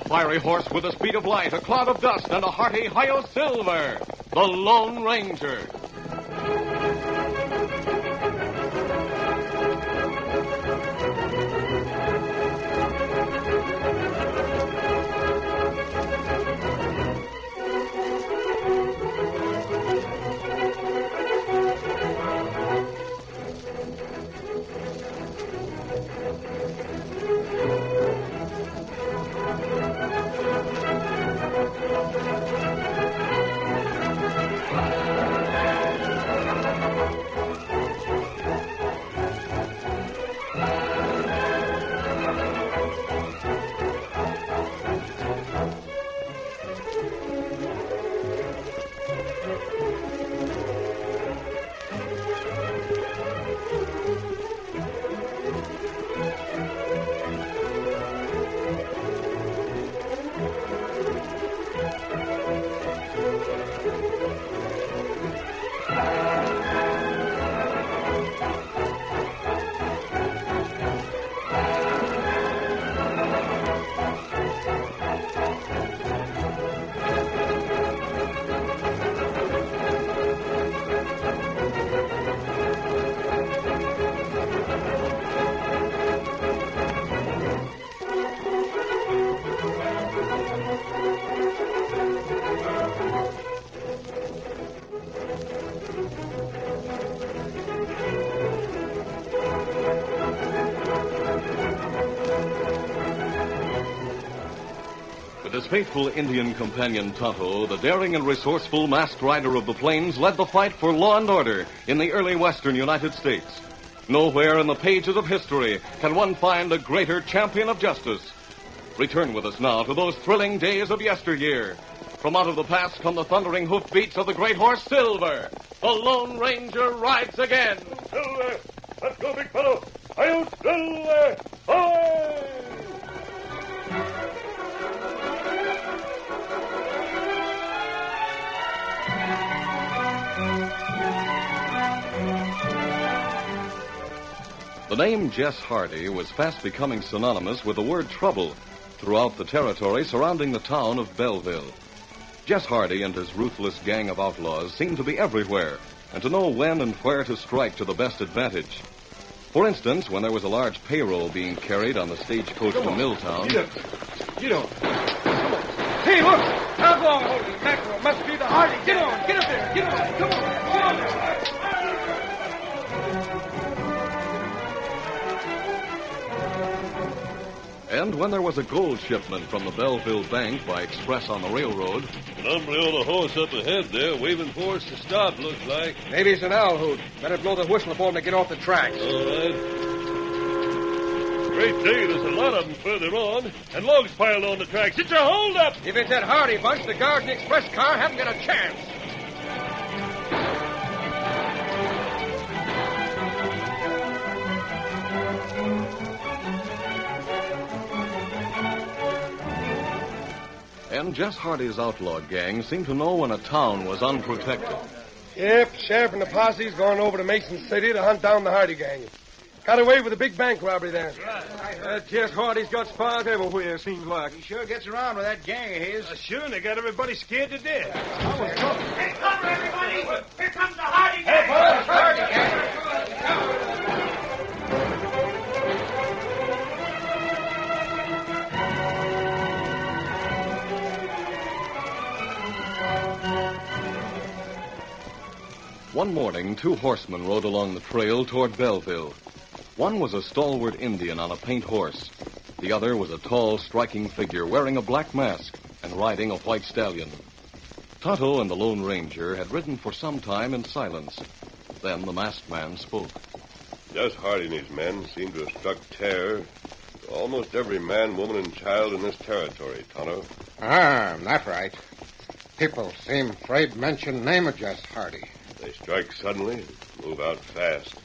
fiery horse with the speed of light, a cloud of dust, and a hearty Hi-Yo Silver, the Lone Ranger. With his faithful Indian companion Tonto, the daring and resourceful masked rider of the plains led the fight for law and order in the early western United States. Nowhere in the pages of history can one find a greater champion of justice. Return with us now to those thrilling days of yesteryear. From out of the past come the thundering hoofbeats of the great horse Silver. The Lone Ranger rides again. Silver! Let's go, big fellow! Hi-Yo Silver! Hi! The name Jess Hardy was fast becoming synonymous with the word trouble throughout the territory surrounding the town of Belleville. Jess Hardy and his ruthless gang of outlaws seemed to be everywhere and to know when and where to strike to the best advantage. For instance, when there was a large payroll being carried on the stagecoach to Milltown... Get on. Hey, look! How long holding the mackerel? Must be the Hardy. Get on. Get up there. Get on. Come on. Come on there. And when there was a gold shipment from the Belleville Bank by express on the railroad... An hombre on a horse up ahead there, waving for us to stop, looks like. Maybe it's an owl hoot. Better blow the whistle for him to get off the tracks. All right. Great day, there's a lot of them further on, and logs piled on the tracks. It's a holdup! If it's that Hardy bunch, the guards in the express car haven't got a chance. And Jess Hardy's outlaw gang seemed to know when a town was unprotected. Yep, sheriff and the posse's going over to Mason City to hunt down the Hardy gang. Got away with a big bank robbery there. Jess Hardy's got spies everywhere, seems like. He sure gets around with that gang of his. Sure, and they got everybody scared to death. Hey, cover, everybody! Here comes the Hardy gang! Hardy gang! One morning, two horsemen rode along the trail toward Belleville. One was a stalwart Indian on a paint horse. The other was a tall, striking figure wearing a black mask and riding a white stallion. Tonto and the Lone Ranger had ridden for some time in silence. Then the masked man spoke. Jess Hardy and his men seem to have struck terror to almost every man, woman, and child in this territory, Tonto. That's right. People seem afraid to mention name of Jess Hardy. They strike suddenly and move out fast.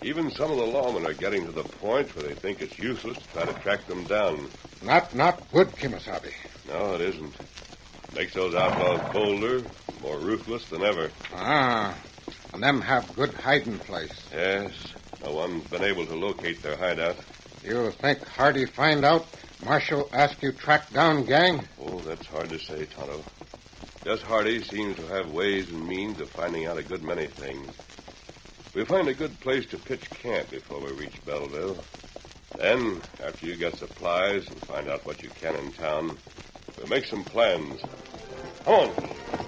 Even some of the lawmen are getting to the point where they think it's useless to try to track them down. Not good, Kimasabi. No, it isn't. Makes those outlaws bolder, more ruthless than ever. And them have good hiding place. Yes, no one's been able to locate their hideout. You think Hardy find out Marshal ask you track down gang? Oh, that's hard to say, Tonto. Jess Hardy seems to have ways and means of finding out a good many things. We'll find a good place to pitch camp before we reach Belleville. Then, after you get supplies and find out what you can in town, we'll make some plans. Come on.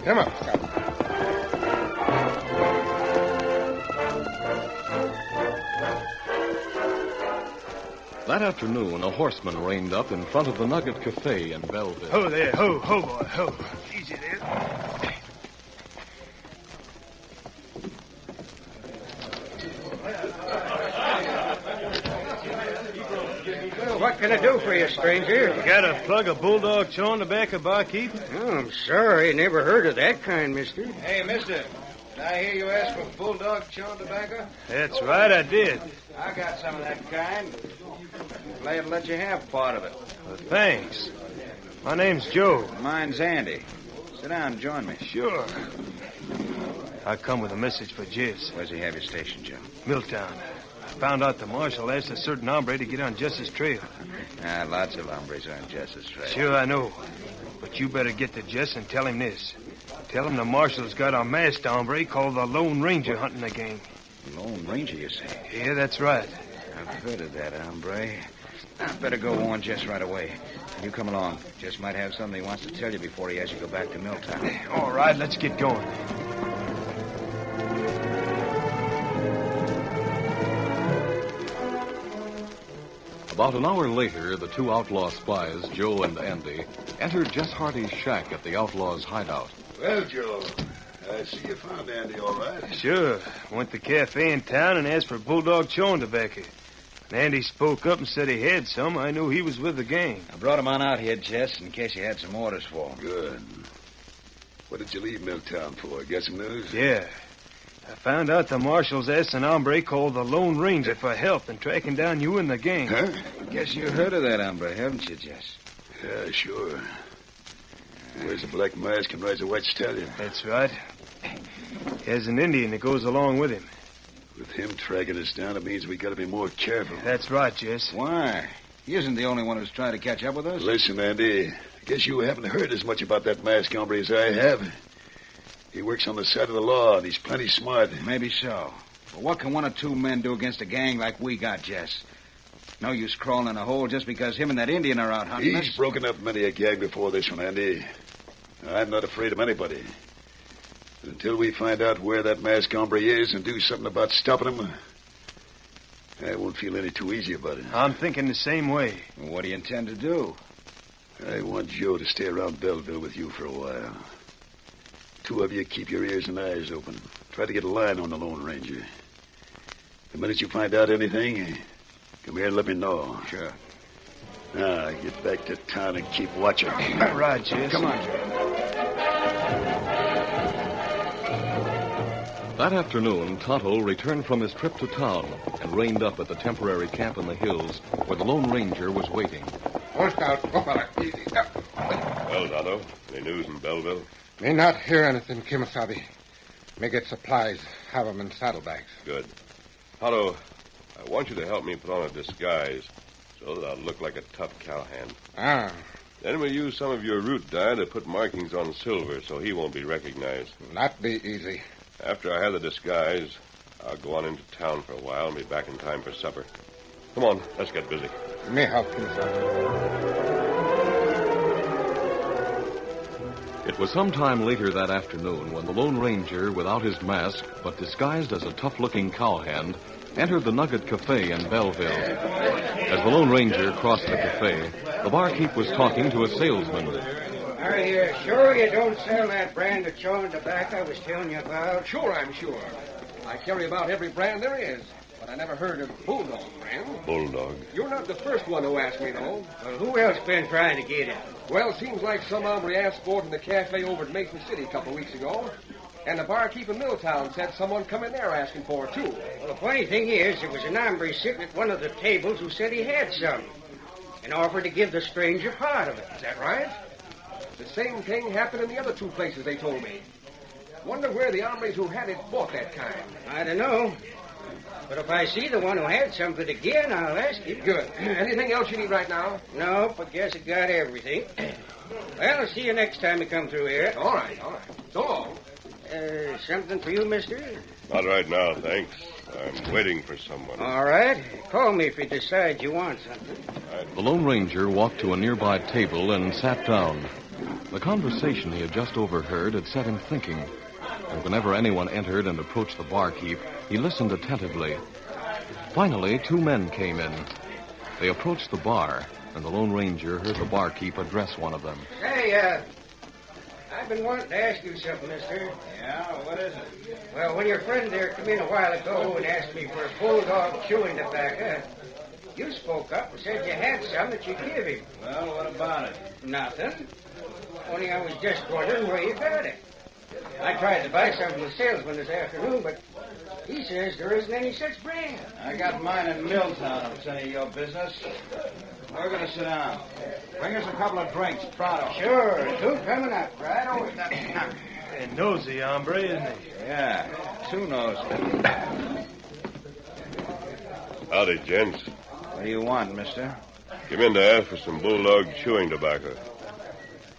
Come on, Scout. That afternoon, a horseman reined up in front of the Nugget Cafe in Belleville. Ho there, ho, boy, ho. Easy there. Well, what can I do for you, stranger? You got a plug of bulldog chewing tobacco, barkeep? Oh, I'm sorry. Never heard of that kind, mister. Hey, mister, did I hear you ask for bulldog chewing tobacco? That's right, I did. I got some of that kind. Glad to let you have part of it. Well, thanks. My name's Joe. Mine's Andy. Sit down and join me. Sure. I come with a message for Jess. Where's he have your station, Joe? Milltown. I found out the marshal asked a certain hombre to get on Jess's trail. Lots of hombres on Jess's trail. Sure, I know. But you better get to Jess and tell him this. Tell him the marshal's got a masked hombre called the Lone Ranger hunting the gang. Lone Ranger, you say? Yeah, that's right. I've heard of that hombre. I better go warn Jess right away. You come along. Jess might have something he wants to tell you before he has you go back to Milltown. All right, let's get going. About an hour later, the two outlaw spies, Joe and Andy, entered Jess Hardy's shack at the outlaw's hideout. Well, Joe, I see you found Andy all right. Sure. Went to the cafe in town and asked for bulldog chewing tobacco. When Andy spoke up and said he had some, I knew he was with the gang. I brought him on out here, Jess, in case you had some orders for him. Good. What did you leave Milltown for? Get some news? Yeah. I found out the marshal's asked an hombre called the Lone Ranger for help in tracking down you and the gang. Huh? Guess you heard of that hombre, haven't you, Jess? Yeah, sure. Wears a black mask and rides a white stallion. That's right. He has an Indian that goes along with him. With him tracking us down, it means we got to be more careful. That's right, Jess. Why? He isn't the only one who's trying to catch up with us. Listen, Andy, I guess you haven't heard as much about that masked hombre as I have. He works on the side of the law, and he's plenty smart. Maybe so. But what can one or two men do against a gang like we got, Jess? No use crawling in a hole just because him and that Indian are out hunting us. He's broken up many a gang before this one, Andy. I'm not afraid of anybody. Until we find out where that masked hombre is and do something about stopping him, I won't feel any too easy about it. I'm thinking the same way. Well, what do you intend to do? I want Joe to stay around Belleville with you for a while. Two of you keep your ears and eyes open. Try to get a line on the Lone Ranger. The minute you find out anything, come here and let me know. Sure. Now, get back to town and keep watching. All right, Jess. Come on, Joe. That afternoon, Tonto returned from his trip to town and reined up at the temporary camp in the hills where the Lone Ranger was waiting. Go, Scout. Go, fella. Easy. Well, Tonto, any news in Belleville? Me not hear anything, Kimasabi. Me get supplies. Have 'em in saddlebags. Good. Tonto, I want you to help me put on a disguise so that I'll look like a tough cowhand. Ah, Then we'll use some of your root dye to put markings on Silver so he won't be recognized. that be easy. After I have the disguise, I'll go on into town for a while and be back in time for supper. Come on, let's get busy. Me help, Kimasabi. It was some time later that afternoon when the Lone Ranger, without his mask, but disguised as a tough-looking cowhand, entered the Nugget Cafe in Belleville. As the Lone Ranger crossed the cafe, the barkeep was talking to a salesman. Are you sure you don't sell that brand of chewing tobacco I was telling you about? Sure, I'm sure. I carry about every brand there is, but I never heard of Bulldog brand. Bulldog. You're not the first one who asked me, though. Well, who else been trying to get it? Well, seems like some hombre asked for it in the cafe over at Mason City a couple of weeks ago. And the barkeep in Milltown said someone come in there asking for it, too. Well, the funny thing is, there was an hombre sitting at one of the tables who said he had some and offered to give the stranger part of it. Is that right? The same thing happened in the other two places they told me. Wonder where the hombres who had it bought that kind. I don't know. But if I see the one who had something again, I'll ask him. Good. Anything else you need right now? Nope, I guess I got everything. Well, I'll see you next time we come through here. All right. So long. Something for you, mister? Not right now, thanks. I'm waiting for someone. All right. Call me if you decide you want something. The Lone Ranger walked to a nearby table and sat down. The conversation he had just overheard had set him thinking. And whenever anyone entered and approached the barkeep, he listened attentively. Finally, 2 men came in. They approached the bar, and the Lone Ranger heard the barkeep address one of them. Hey, I've been wanting to ask you something, mister. Yeah, what is it? Well, when your friend there come in a while ago and asked me for a bulldog chewing tobacco, you spoke up and said you had some that you'd give him. Well, what about it? Nothing. Only I was just wondering where you got it. I tried to buy some from the salesman this afternoon, but he says there isn't any such brand. I got mine in Milltown, if it's any of your business. We're going to sit down. Bring us a couple of drinks, pronto. Sure, 2 coming up right over. A nosy hombre, isn't he? Yeah, 2 nosy. Howdy, gents. What do you want, mister? Came in to ask for some bulldog chewing tobacco.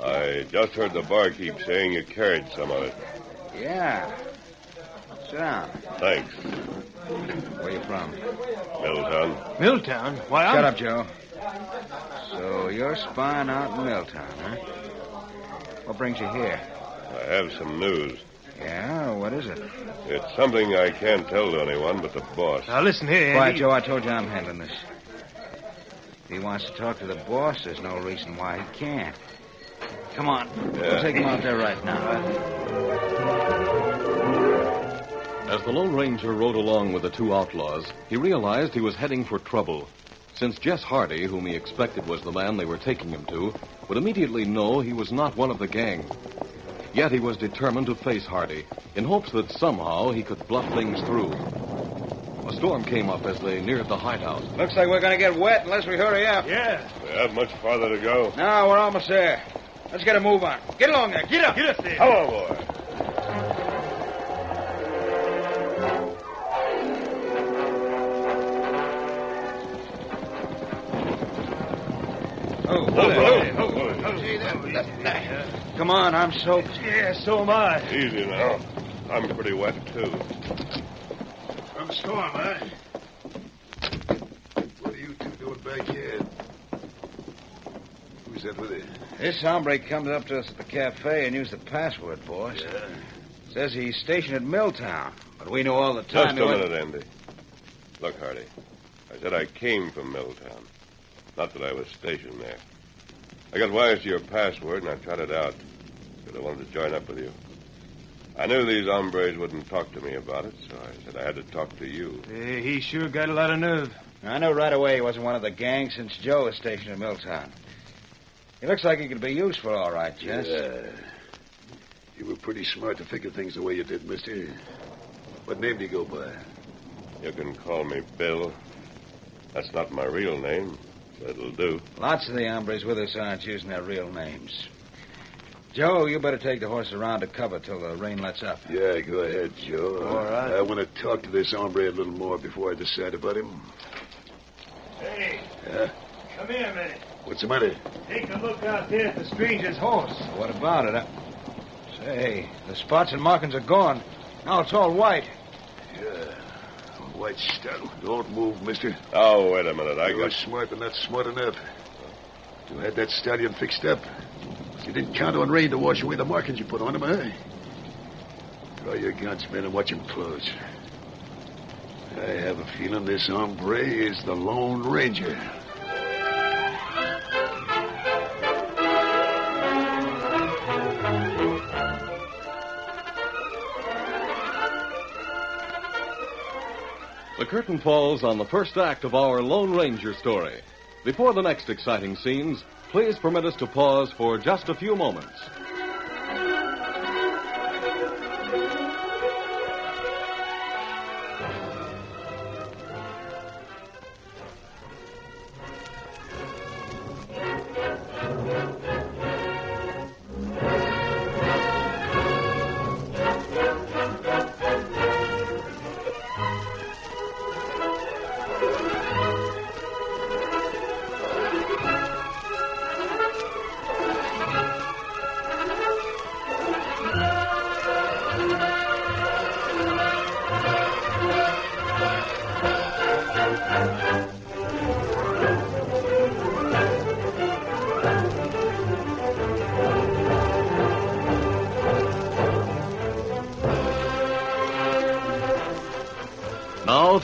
I just heard the barkeep saying you carried some of it. Yeah. Sit down. Thanks. Where you from? Milltown. Milltown? Why, Shut up, Joe. So you're spying out in Milltown, huh? What brings you here? I have some news. Yeah, what is it? It's something I can't tell to anyone but the boss. Now, listen here, Andy. Quiet, Joe. I told you I'm handling this. If he wants to talk to the boss, there's no reason why he can't. Come on. We'll take him out there right now. As the Lone Ranger rode along with the 2 outlaws, he realized he was heading for trouble. Since Jess Hardy, whom he expected was the man they were taking him to, would immediately know he was not one of the gang. Yet he was determined to face Hardy, in hopes that somehow he could bluff things through. A storm came up as they neared the hideout. Looks like we're going to get wet unless we hurry up. Yeah. We have much farther to go. No, we're almost there. Let's get a move on. Get along there. Get up. Get up there. Hello, boy. Come on, I'm soaked. Yeah, so am I. Easy now. I'm pretty wet, too. Some storm, huh? What are you 2 doing back here? Who's that with you? This hombre comes up to us at the cafe and used the password, boss. Yeah. Says he's stationed at Milltown, but we know all the time. Just a minute, Andy. Look, Hardy. I said I came from Milltown. Not that I was stationed there. I got wise to your password, and I tried it out. Because I wanted to join up with you. I knew these hombres wouldn't talk to me about it, so I said I had to talk to you. Yeah, he sure got a lot of nerve. I knew right away he wasn't one of the gang since Joe was stationed in Milltown. He looks like he could be useful, all right, Jess. Yeah. You were pretty smart to figure things the way you did, mister. What name do you go by? You can call me Bill. That's not my real name, but it'll do. Lots of the hombres with us aren't using their real names. Joe, you better take the horse around to cover till the rain lets up. Yeah, go ahead, Joe. All right. I want to talk to this hombre a little more before I decide about him. Hey, Yeah? come here a minute. What's the matter? Take a look out there at the stranger's horse. What about it? Say, the spots and markings are gone. Now it's all white. Yeah. White stuff. Don't move, mister. Oh, wait a minute. I You're got... smart, but not smart enough. You had that stallion fixed up. You didn't count on rain to wash away the markings you put on him, huh? Draw your guns, men, and watch him close. I have a feeling this hombre is the Lone Ranger. The curtain falls on the first act of our Lone Ranger story. Before the next exciting scenes, please permit us to pause for just a few moments.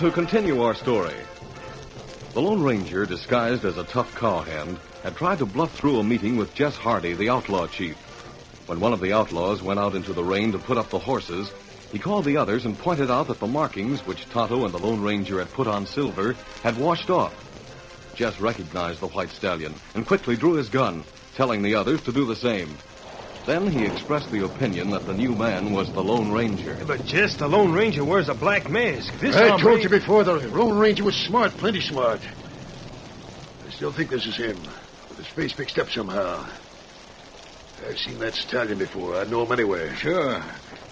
to continue our story. The Lone Ranger, disguised as a tough cowhand, had tried to bluff through a meeting with Jess Hardy, the outlaw chief. When one of the outlaws went out into the rain to put up the horses, he called the others and pointed out that the markings which Tonto and the Lone Ranger had put on Silver had washed off. Jess recognized the white stallion and quickly drew his gun, telling the others to do the same. Then he expressed the opinion that the new man was the Lone Ranger. But Jess, the Lone Ranger wears a black mask. I told you before, the Lone Ranger was smart, plenty smart. I still think this is him, with his face fixed up somehow. I've seen that stallion before. I'd know him anywhere. Sure.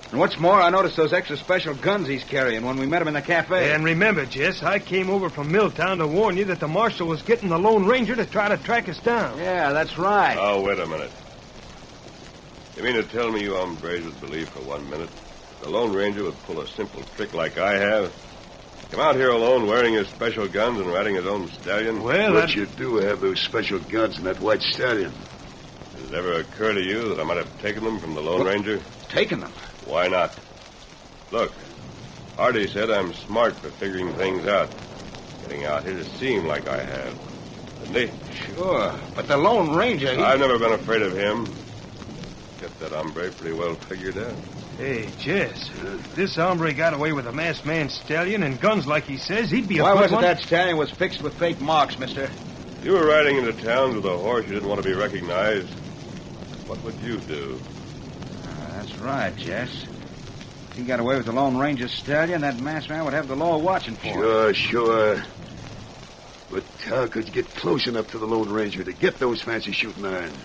And what's more, I noticed those extra special guns he's carrying when we met him in the cafe. And remember, Jess, I came over from Milltown to warn you that the marshal was getting the Lone Ranger to try to track us down. Yeah, that's right. Oh, wait a minute. You mean to tell me you hombres would believe for 1 minute the Lone Ranger would pull a simple trick like I have? Come out here alone wearing his special guns and riding his own stallion? Well, But you do have those special guns and that white stallion. Does it ever occur to you that I might have taken them from the Lone Ranger? Taking them? Why not? Look, Hardy said I'm smart for figuring things out. Getting out here to seem like I have. Didn't he? Sure. But the Lone Ranger, I've never been afraid of him. Kept that hombre pretty well figured out. Hey, Jess, if this hombre got away with a masked man stallion and guns like he says, he'd be a Why good was it one. that stallion was fixed with fake marks, mister? You were riding into town with a horse you didn't want to be recognized. What would you do? That's right, Jess. If he got away with the Lone Ranger stallion, that masked man would have the law watching for him. Sure. But how could you get close enough to the Lone Ranger to get those fancy shooting irons?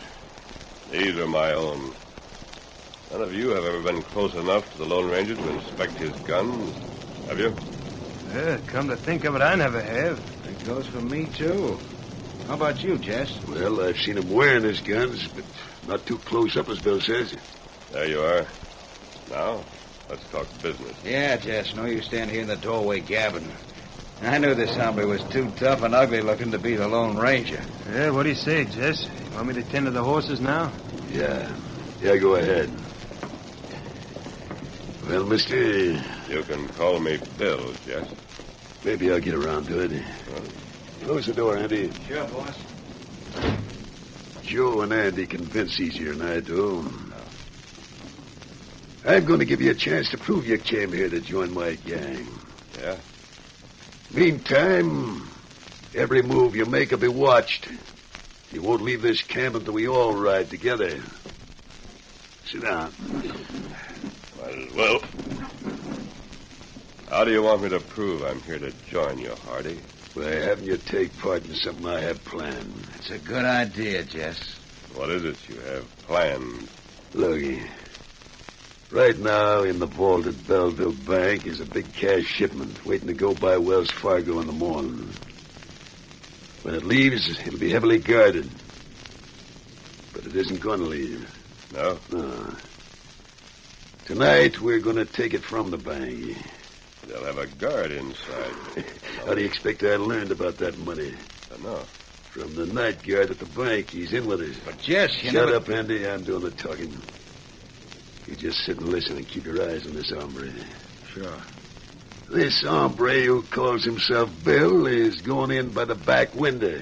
These are my own. None of you have ever been close enough to the Lone Ranger to inspect his guns, have you? Yeah, come to think of it, I never have. That goes for me, too. How about you, Jess? Well, I've seen him wearing his guns, but not too close up, as Bill says. There you are. Now, let's talk business. Yeah, Jess. No use standing here in the doorway gabbing. I knew this hombre was too tough and ugly looking to be the Lone Ranger. Yeah, what do you say, Jess? You want me to tend to the horses now? Yeah, go ahead. Well, mister, You can call me Bill, Jess. maybe I'll get around to it. Close the door, Andy. Sure, boss. Joe and Andy convince easier than I do. I'm going to give you a chance to prove you came here to join my gang. Yeah? Meantime, every move you make will be watched. You won't leave this camp until we all ride together. Sit down. Might as well. How do you want me to prove I'm here to join you, Hardy? By having you take part in something I have planned. It's a good idea, Jess. What is it you have planned? Looky. Right now, in the vault at Belleville Bank is a big cash shipment waiting to go by Wells Fargo in the morning. When it leaves, it'll be heavily guarded. But it isn't going to leave. No? No. Tonight, we're going to take it from the bank. They'll have a guard inside. How do you expect I learned about that money? I know. From the night guard at the bank. He's in with us. But, Jess, you Shut never... up, Andy. I'm doing the talking. You just sit and listen and keep your eyes on this hombre. Sure. This hombre who calls himself Bill is going in by the back window,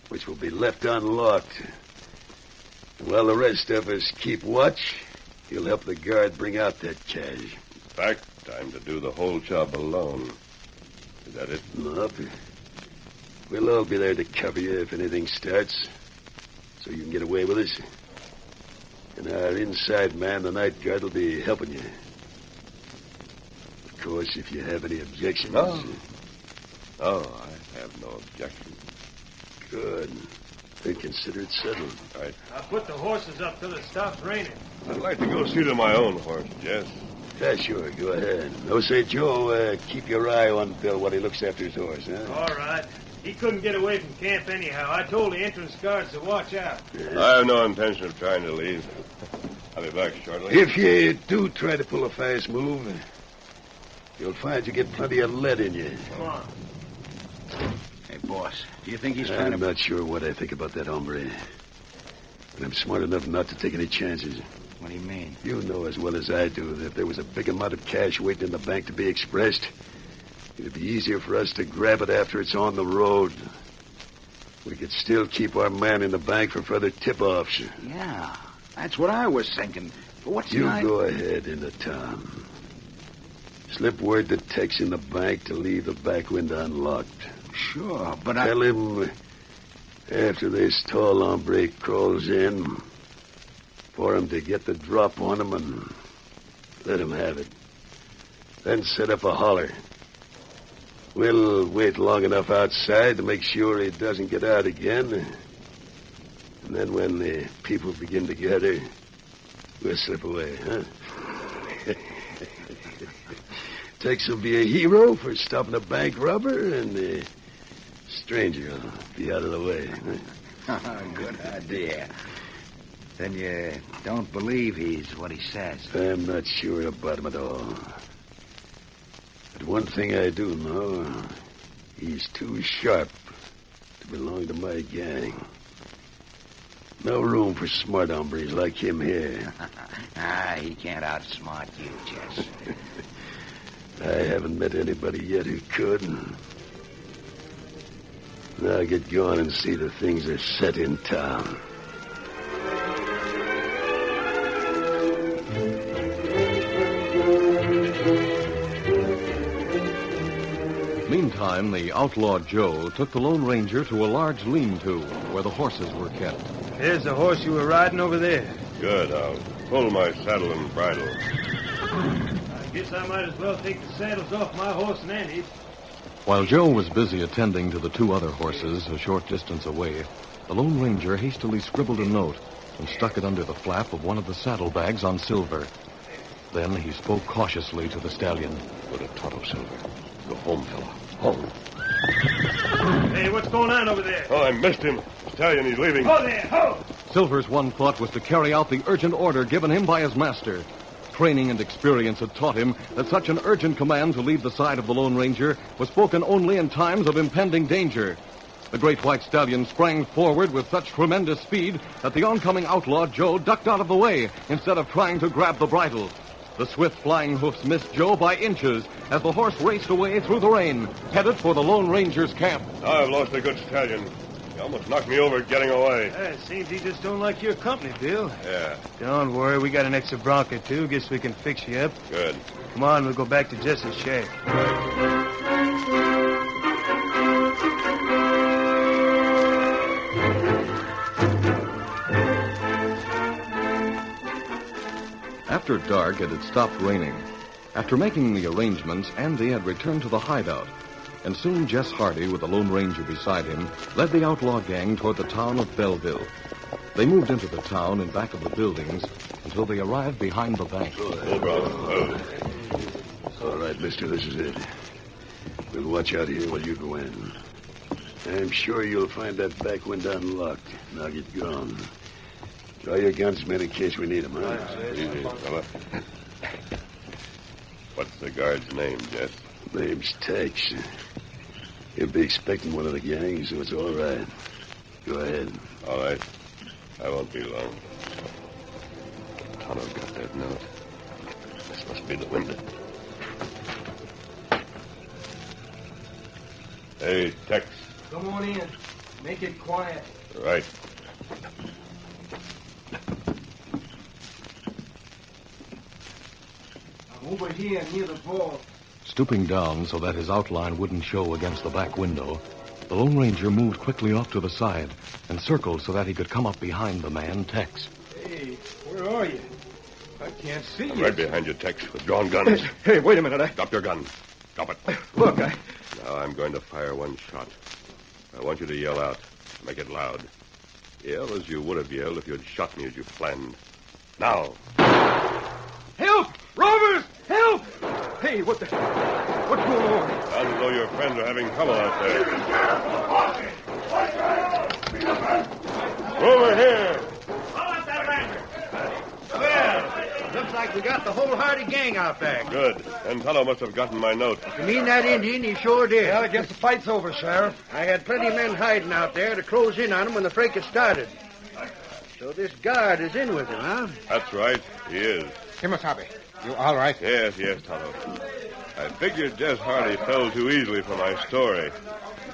which will be left unlocked. While the rest of us keep watch, he'll help the guard bring out that cash. In fact, I'm to do the whole job alone. Is that it? Nope. We'll all be there to cover you if anything starts, so you can get away with us. And our inside man, the night guard, will be helping you. Of course, if you have any objections. No. Oh, I have no objection. Good. Then consider it settled. Right. I'll put the horses up till it stops raining. I'd like to go see to my own horse, Jess. Yeah, sure. Go ahead. No, say, Joe, keep your eye on Bill while he looks after his horse, huh? All right. He couldn't get away from camp anyhow. I told the entrance guards to watch out. I have no intention of trying to leave. I'll be back shortly. If you do try to pull a fast move, you'll find you get plenty of lead in you. Come on. Hey, boss, do you think he's trying I'm to... not sure what I think about that hombre. But I'm smart enough not to take any chances. What do you mean? You know as well as I do that if there was a big amount of cash waiting in the bank to be expressed, It'd be easier for us to grab it after it's on the road. We could still keep our man in the bank for further tip-offs. Yeah, that's what I was thinking. But what's You go ahead into town. Slip word to Tex in the bank to leave the back window unlocked. Sure, but Tell him after this tall hombre crawls in, for him to get the drop on him and let him have it. Then set up a holler. We'll wait long enough outside to make sure he doesn't get out again. And then when the people begin to gather, we'll slip away, huh? Tex will be a hero for stopping a bank robber, and the stranger will be out of the way. Good idea. Then you don't believe he's what he says? I'm not sure about him at all. But one thing I do know, he's too sharp to belong to my gang. No room for smart hombres like him here. He can't outsmart you, Jess. I haven't met anybody yet who could. Now get going and see the things are set in town. Meantime, the outlaw Joe took the Lone Ranger to a large lean-to where the horses were kept. There's the horse you were riding over there. Good. I'll pull my saddle and bridle. I guess I might as well take the saddles off my horse and Andy's. While Joe was busy attending to the two other horses a short distance away, the Lone Ranger hastily scribbled a note and stuck it under the flap of one of the saddlebags on Silver. Then he spoke cautiously to the stallion. Go to Tonto, Silver. Go home, fella. Home. Hey, what's going on over there? Oh, I missed him. Stallion, he's leaving. Ho there, ho! Silver's one thought was to carry out the urgent order given him by his master. Training and experience had taught him that such an urgent command to leave the side of the Lone Ranger was spoken only in times of impending danger. The great white stallion sprang forward with such tremendous speed that the oncoming outlaw Joe ducked out of the way instead of trying to grab the bridle. The swift flying hoofs missed Joe by inches as the horse raced away through the rain, headed for the Lone Ranger's camp. I've lost a good stallion. He almost knocked me over getting away. It seems he just don't like your company, Bill. Yeah. Don't worry, we got an extra bronc or two. Guess we can fix you up. Good. Come on, we'll go back to Jesse's shack. After dark, it had stopped raining. After making the arrangements, Andy had returned to the hideout. And soon Jess Hardy, with the Lone Ranger beside him, led the outlaw gang toward the town of Belleville. They moved into the town in back of the buildings until they arrived behind the bank. All right, mister, this is it. We'll watch out here while you go in. I'm sure you'll find that back window unlocked. Now get going. Draw your guns, men, in case we need them, huh? Easy, fella. What's the guard's name, Jess? Name's Tex. He'll be expecting one of the gang, so it's all right. Go ahead. All right. I won't be long. Tonto got that note. This must be the window. Hey, Tex. Come on in. Make it quiet. Right. I'm over here near the vault. Stooping down so that his outline wouldn't show against the back window, the Lone Ranger moved quickly off to the side and circled so that he could come up behind the man, Tex. Hey, where are you? I can't see I'm you. right behind you, Tex, with drawn guns. Hey, wait a minute. Drop your gun. Drop it. Look, Now I'm going to fire one shot. I want you to yell out. Make it loud. Yell as you would have yelled if you had shot me as you planned. Now. Help! Robbers! Help! Hey, what's going on? Sounds as though your friends are having trouble out there. Over here. Well, looks like we got the whole Hardy gang out there. Good. And fellow must have gotten my note. You mean that Indian? He sure did. Well, I guess the fight's over, Sheriff. I had plenty of men hiding out there to close in on him when the fracas started. So this guard is in with him, huh? That's right. He is. Kimasabi, you all right? Yes, Tonto. I figured Jess Hardy fell too easily for my story.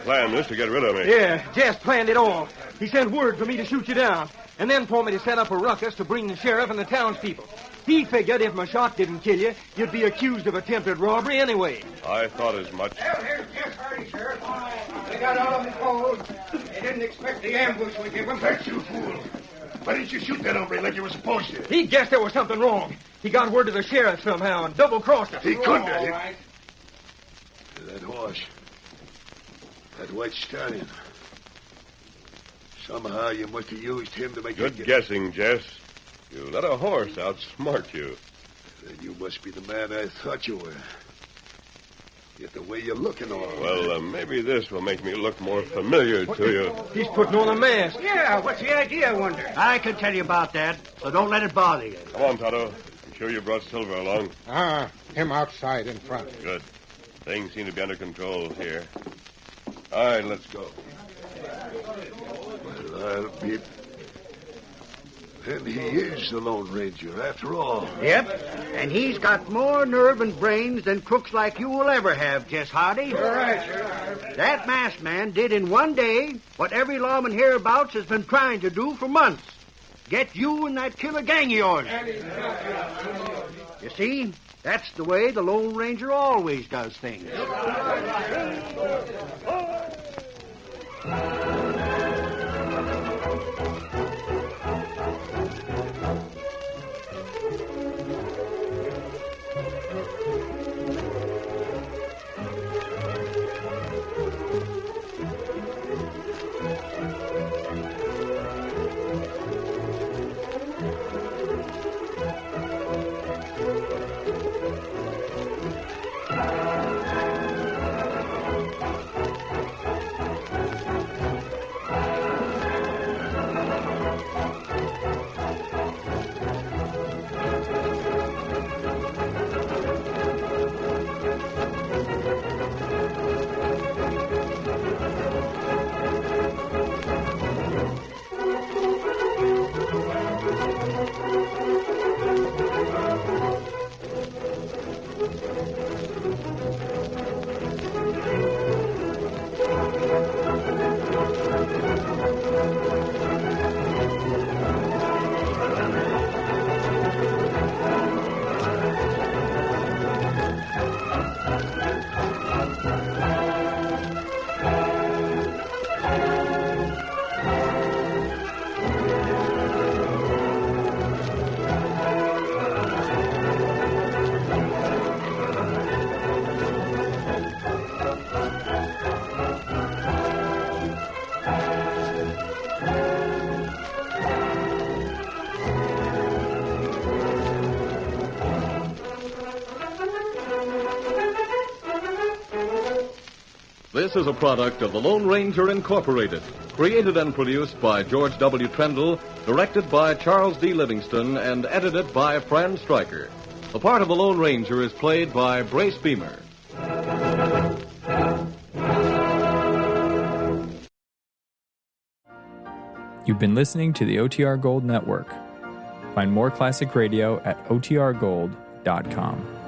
Planned this to get rid of me. Yeah, Jess planned it all. He sent word for me to shoot you down, and then for me to set up a ruckus to bring the sheriff and the townspeople. He figured if my shot didn't kill you, you'd be accused of attempted robbery anyway. I thought as much. Well, here's Jess Hardy, Sheriff. They got all of them cold. They didn't expect the ambush we gave them. That's you, fool. Why didn't you shoot that hombre like you were supposed to? He guessed there was something wrong. He got word to the sheriff somehow and double-crossed us. He couldn't have. All right. That horse. That white stallion. Somehow you must have used him to make Good guessing, Jess. You let a horse outsmart you. Then you must be the man I thought you were. Yet the way you're looking all. Well, maybe this will make me look more familiar to you. He's putting on a mask. Yeah, what's the idea, I wonder? I can tell you about that, so don't let it bother you. Come on, Tonto. I'm sure you brought Silver along. Him outside in front. Good. Things seem to be under control here. All right, let's go. Well, I'll be... Then he is the Lone Ranger, after all. Yep, and he's got more nerve and brains than crooks like you will ever have, Jess Hardy. All right, Sheriff. That masked man did in one day what every lawman hereabouts has been trying to do for months. Get you and that killer gang of yours. You see, that's the way the Lone Ranger always does things. This is a product of the Lone Ranger Incorporated, created and produced by George W. Trendle, directed by Charles D. Livingston, and edited by Fran Stryker. The part of the Lone Ranger is played by Brace Beamer. You've been listening to the OTR Gold Network. Find more classic radio at otrgold.com.